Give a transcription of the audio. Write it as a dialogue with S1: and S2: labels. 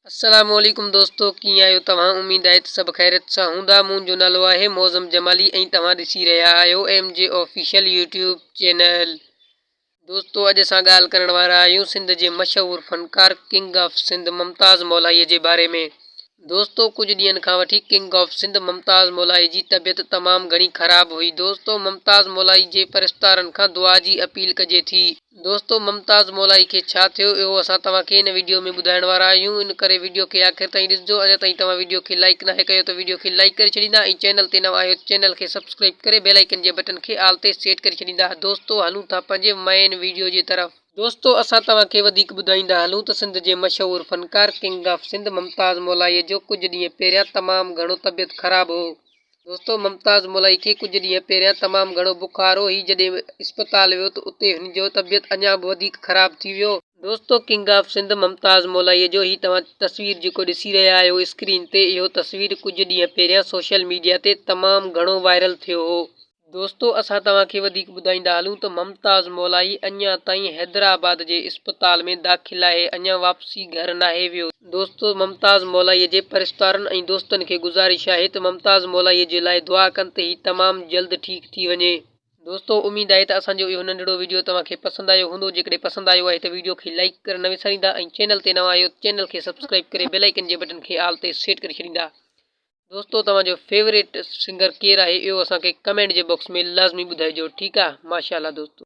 S1: अस्सलामुअलैकुम दोस्तों, कीअं आहियो तव्हां? उम्मीद आहे त सभु ख़ैरियत सां हूंदा। मुंहिंजो नालो आहे मौज़म जमाली ऐं तव्हां ॾिसी रहिया आहियो MJ ऑफिशियल यूट्यूब चैनल। दोस्तों, अॼु असां ॻाल्हि करण वारा आहियूं सिंध जे मशहूरु फ़नकार किंग ऑफ सिंध मुमताज़ मौलाईअ जे बारे में। दोस्तों, कुझु ॾींहंनि खां वठी किंग ऑफ सिंध मुमताज़ मौलाई जी तबियत तमामु घणी ख़राब हुई। दोस्तों, मुमताज़ मौलाई जे परिस्तारनि खां दुआ जी अपील कजे थी। दोस्तों, मुमताज़ मौलाई खे छा थियो इहो असां तव्हांखे हिन वीडियो में ॿुधाइण वारा आहियूं। इन करे वीडियो खे आख़िर ताईं ॾिसिजो। अञा ताईं तव्हां वीडियो खे लाइक नाहे कयो त वीडियो खे लाइक करे छॾींदा ऐं चैनल ते नवां आहियो चैनल खे सब्सक्राइब करे बेल आइकन जे बटन खे ऑल ते सेट करे छॾींदा। दोस्तों, हलूं था पंहिंजे मेन वीडियो जी तरफ़। दोस्तों, असां तव्हांखे वधीक ॿुधाईंदा हलूं त सिंध जे मशहूरु फ़नकार किंग ऑफ सिंध मुमताज़ मौलाईअ जो कुझु ॾींहं पहिरियां तमामु घणो तबियत ख़राब हो। दोस्तों, मुमताज़ मौलाई खे कुझु ॾींहं पहिरियां तमामु घणो बुखार हो। जॾहिं इस्पताल वियो त उते हुन जो तबियत अञा बि वधीक ख़राब थी वियो। दोस्तों, किंग ऑफ सिंध मुमताज़ मौलाईअ जो ही तव्हां तस्वीर जेको ॾिसी रहिया आहियो स्क्रीन ते, इहो तस्वीर कुझु ॾींहं पहिरियां सोशल मीडिया ते तमामु घणो वायरल थियो हो। दोस्तों, असां तव्हांखे वधीक ॿुधाईंदा हलूं त मुमताज़ मौलाई अञा ताईं हैदराबाद जे इस्पताल में दाख़िल आहे, अञा वापसी घर नाहे वियो। दोस्तों, मुमताज़ मौलाईअ जे परिस्तारनि ऐं दोस्तनि खे गुज़ारिश आहे त मुमताज़ मौलाईअ जे लाइ दुआ कनि त ही तमामु जल्द ठीकु थी वञे। दोस्तों, उम्मीद आहे त असांजो इहो नंढिड़ो वीडियो तव्हांखे पसंदि आयो हूंदो। जेकॾहिं पसंदि आयो आहे त वीडियो खे लाइक करणु न विसारींदा ऐं चैनल ते नवां आहियो चैनल खे सब्सक्राइब करे बेल आइकन जे बटन खे ऑल ते सेट करे छॾींदा। दोस्तों, तव्हांजो फेवरेट सिंगर केरु आहे इहो असांखे कमेंट जे बॉक्स में लाज़मी ॿुधाइजो। ठीकु आहे, माशाअल्लाह दोस्तों।